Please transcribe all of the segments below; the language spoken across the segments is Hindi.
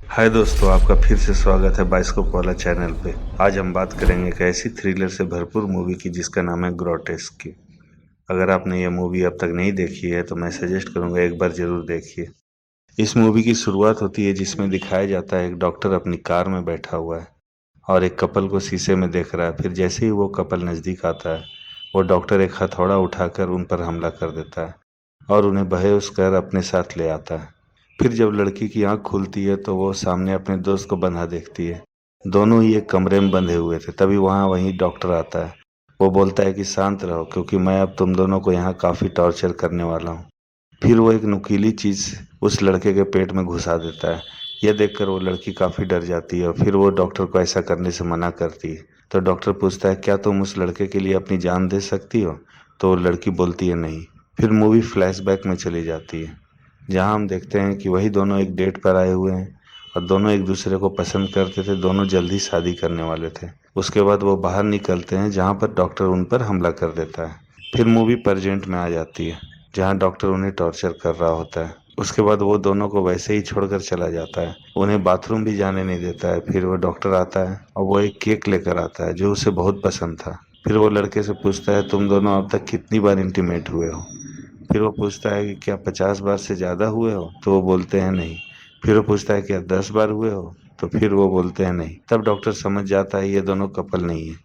हाय दोस्तों, आपका फिर से स्वागत है बाइस्कोप वाला चैनल पे। आज हम बात करेंगे एक ऐसी थ्रिलर से भरपूर मूवी की जिसका नाम है ग्रोटेस्क की। अगर आपने ये मूवी अब तक नहीं देखी है तो मैं सजेस्ट करूंगा एक बार जरूर देखिए। इस मूवी की शुरुआत होती है जिसमें दिखाया जाता है एक डॉक्टर अपनी कार में बैठा हुआ है और एक कपल को शीशे में देख रहा है। फिर जैसे ही वो कपल नज़दीक आता है, वो डॉक्टर एक हथौड़ा उठाकर उन पर हमला कर देता है और उन्हें बेहोश कर अपने साथ ले आता है। फिर जब लड़की की आंख खुलती है तो वो सामने अपने दोस्त को बंधा देखती है। दोनों ही एक कमरे में बंधे हुए थे। तभी वहीं डॉक्टर आता है। वो बोलता है कि शांत रहो, क्योंकि मैं अब तुम दोनों को यहाँ काफ़ी टॉर्चर करने वाला हूँ। फिर वो एक नुकीली चीज़ उस लड़के के पेट में घुसा देता है। यह देखकर वो लड़की काफ़ी डर जाती है और फिर वो डॉक्टर को ऐसा करने से मना करती है। तो डॉक्टर पूछता है, क्या तुम उस लड़के के लिए अपनी जान दे सकती हो? तो वो लड़की बोलती है, नहीं। फिर मूवी फ्लैशबैक में चली जाती है, जहाँ हम देखते हैं कि वही दोनों एक डेट पर आए हुए हैं और दोनों एक दूसरे को पसंद करते थे। दोनों जल्दी शादी करने वाले थे। उसके बाद वो बाहर निकलते हैं जहाँ पर डॉक्टर उन पर हमला कर देता है। फिर मूवी प्रेजेंट में आ जाती है, जहाँ डॉक्टर उन्हें टॉर्चर कर रहा होता है। उसके बाद वो दोनों को वैसे ही छोड़कर चला जाता है, उन्हें बाथरूम भी जाने नहीं देता है। फिर वो डॉक्टर आता है और वो एक केक लेकर आता है जो उसे बहुत पसंद था। फिर वो लड़के से पूछता है, तुम दोनों अब तक कितनी बार इंटीमेट हुए हो? फिर वो पूछता है कि क्या 50 बार से ज़्यादा हुए हो? तो वो बोलते हैं नहीं। फिर वो पूछता है, क्या 10 बार हुए हो? तो फिर वो बोलते हैं नहीं। तब डॉक्टर समझ जाता है ये दोनों कपल नहीं है।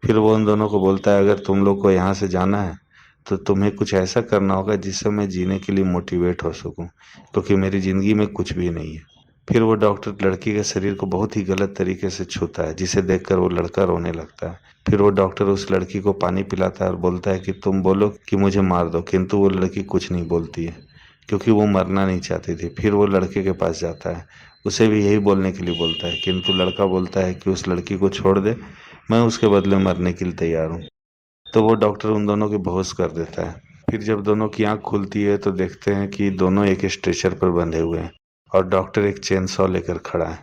फिर वो उन दोनों को बोलता है, अगर तुम लोग को यहाँ से जाना है तो तुम्हें कुछ ऐसा करना होगा जिससे मैं जीने के लिए मोटिवेट हो सकूं, क्योंकि मेरी ज़िंदगी में कुछ भी नहीं है। फिर वो डॉक्टर लड़की के शरीर को बहुत ही गलत तरीके से छूता है, जिसे देखकर वो लड़का रोने लगता है। फिर वो डॉक्टर उस लड़की को पानी पिलाता है और बोलता है कि तुम बोलो कि मुझे मार दो, किंतु वो लड़की कुछ नहीं बोलती है, क्योंकि वो मरना नहीं चाहती थी। फिर वो लड़के के पास जाता है, उसे भी यही बोलने के लिए बोलता है, किंतु लड़का बोलता है कि उस लड़की को छोड़ दे, मैं उसके बदले मरने के लिए तैयार हूँ। तो वो डॉक्टर उन दोनों की बेहोश कर देता है। फिर जब दोनों की आंख खुलती है तो देखते हैं कि दोनों एक स्ट्रेचर पर बंधे हुए हैं और डॉक्टर एक चेन सॉ लेकर खड़ा है।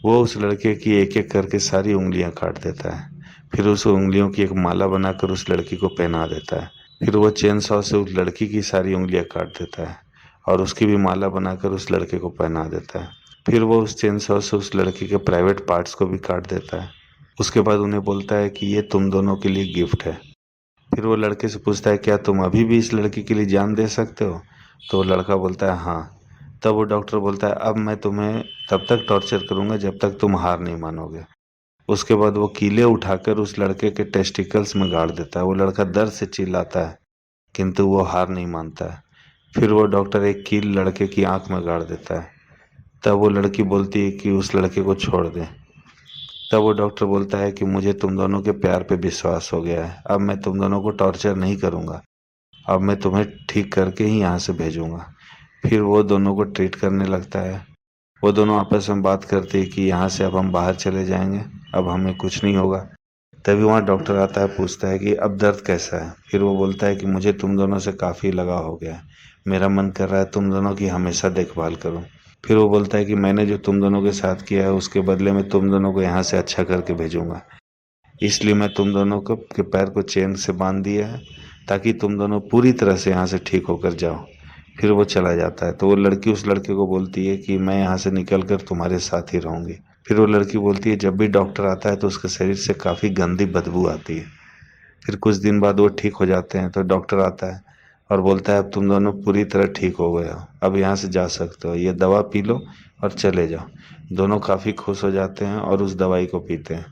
वो उस लड़के की एक एक करके सारी उंगलियां काट देता है। फिर उस उंगलियों की एक माला बनाकर उस लड़की को पहना देता है। फिर वो चेन सॉ से उस लड़की की सारी उंगलियां काट देता है और उसकी भी माला बनाकर उस लड़के को पहना देता है। फिर वो उस चेन सॉ से उस लड़की के प्राइवेट पार्ट्स को भी काट देता है। उसके बाद उन्हें बोलता है कि ये तुम दोनों के लिए गिफ्ट है। फिर वो लड़के से पूछता है, क्या तुम अभी भी इस लड़की के लिए जान दे सकते हो? तो वो लड़का बोलता है, हाँ। तब वो डॉक्टर बोलता है, अब मैं तुम्हें तब तक टॉर्चर करूंगा जब तक तुम हार नहीं मानोगे। उसके बाद वो कीले उठाकर उस लड़के के टेस्टिकल्स में गाड़ देता है। वो लड़का दर्द से चिल्लाता है, किंतु वो हार नहीं मानता है। फिर वो डॉक्टर एक कील लड़के की आंख में गाड़ देता है। तब वो लड़की बोलती है कि उस लड़के को छोड़ दे। तब वो डॉक्टर बोलता है कि मुझे तुम दोनों के प्यार पे विश्वास हो गया है, अब मैं तुम दोनों को टॉर्चर नहीं करूंगा, अब मैं तुम्हें ठीक करके ही यहाँ से भेजूंगा। फिर वो दोनों को ट्रीट करने लगता है। वो दोनों आपस में बात करते हैं कि यहाँ से अब हम बाहर चले जाएंगे, अब हमें कुछ नहीं होगा। तभी वहाँ डॉक्टर आता है, पूछता है कि अब दर्द कैसा है? फिर वो बोलता है कि मुझे तुम दोनों से काफ़ी लगाव हो गया है, मेरा मन कर रहा है तुम दोनों की हमेशा देखभाल करूं। फिर वो बोलता है कि मैंने जो तुम दोनों के साथ किया है उसके बदले में तुम दोनों को यहाँ से अच्छा करके भेजूंगा, इसलिए मैं तुम दोनों को के पैर को चेन से बांध दिया है, ताकि तुम दोनों पूरी तरह से यहाँ से ठीक होकर जाओ। फिर वो चला जाता है। तो वो लड़की उस लड़के को बोलती है कि मैं यहाँ से निकल कर तुम्हारे साथ ही रहूंगी। फिर वो लड़की बोलती है, जब भी डॉक्टर आता है तो उसके शरीर से काफ़ी गंदी बदबू आती है। फिर कुछ दिन बाद वो ठीक हो जाते हैं। तो डॉक्टर आता है और बोलता है, अब तुम दोनों पूरी तरह ठीक हो गए हो, अब यहाँ से जा सकते हो, ये दवा पी लो और चले जाओ। दोनों काफ़ी खुश हो जाते हैं और उस दवाई को पीते हैं।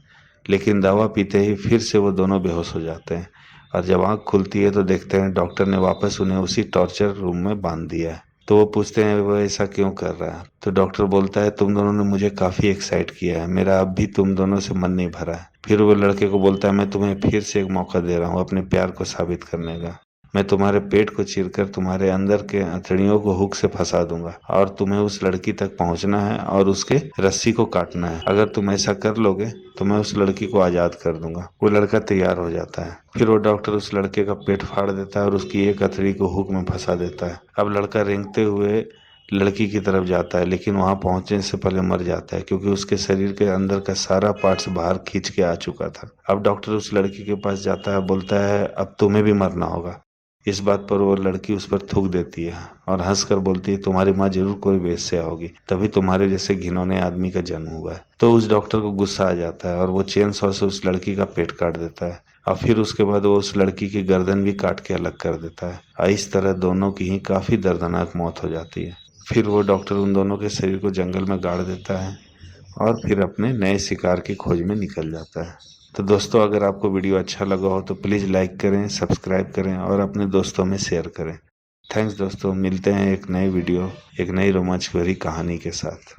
लेकिन दवा पीते ही फिर से वो दोनों बेहोश हो जाते हैं और जब आँख खुलती है तो देखते हैं डॉक्टर ने वापस उन्हें उसी टॉर्चर रूम में बांध दिया है। तो वो पूछते हैं, वो ऐसा क्यों कर रहा है? तो डॉक्टर बोलता है, तुम दोनों ने मुझे काफ़ी एक्साइट किया है, मेरा अब भी तुम दोनों से मन नहीं भरा है। फिर वो लड़के को बोलता है, मैं तुम्हें फिर से एक मौका दे रहा हूँ अपने प्यार को साबित करने का। मैं तुम्हारे पेट को चीरकर तुम्हारे अंदर के हथेलियों को हुक से फंसा दूंगा और तुम्हें उस लड़की तक पहुंचना है और उसके रस्सी को काटना है। अगर तुम ऐसा कर लोगे तो मैं उस लड़की को आज़ाद कर दूंगा। वो लड़का तैयार हो जाता है। फिर वो डॉक्टर उस लड़के का पेट फाड़ देता है और उसकी एक हथेली को हुक में फंसा देता है। अब लड़का रेंगते हुए लड़की की तरफ जाता है, लेकिन वहां पहुंचने से पहले मर जाता है, क्योंकि उसके शरीर के अंदर का सारा पार्ट्स बाहर खींच के आ चुका था। अब डॉक्टर उस लड़की के पास जाता है, बोलता है, अब तुम्हें भी मरना होगा, इस बात पर वो लड़की उस पर थूक देती है और हंसकर बोलती है, तुम्हारी माँ जरूर कोई वेश्या होगी, तभी तुम्हारे जैसे घिनौने आदमी का जन्म हुआ है। तो उस डॉक्टर को गुस्सा आ जाता है और वो चेन सॉ से उस लड़की का पेट काट देता है और फिर उसके बाद वो उस लड़की की गर्दन भी काट के अलग कर देता है और इस तरह दोनों की ही काफी दर्दनाक मौत हो जाती है। फिर वो डॉक्टर उन दोनों के शरीर को जंगल में गाड़ देता है और फिर अपने नए शिकार की खोज में निकल जाता है। तो दोस्तों, अगर आपको वीडियो अच्छा लगा हो तो प्लीज़ लाइक करें, सब्सक्राइब करें और अपने दोस्तों में शेयर करें। थैंक्स दोस्तों, मिलते हैं एक नए वीडियो, एक नई रोमांच भरी कहानी के साथ।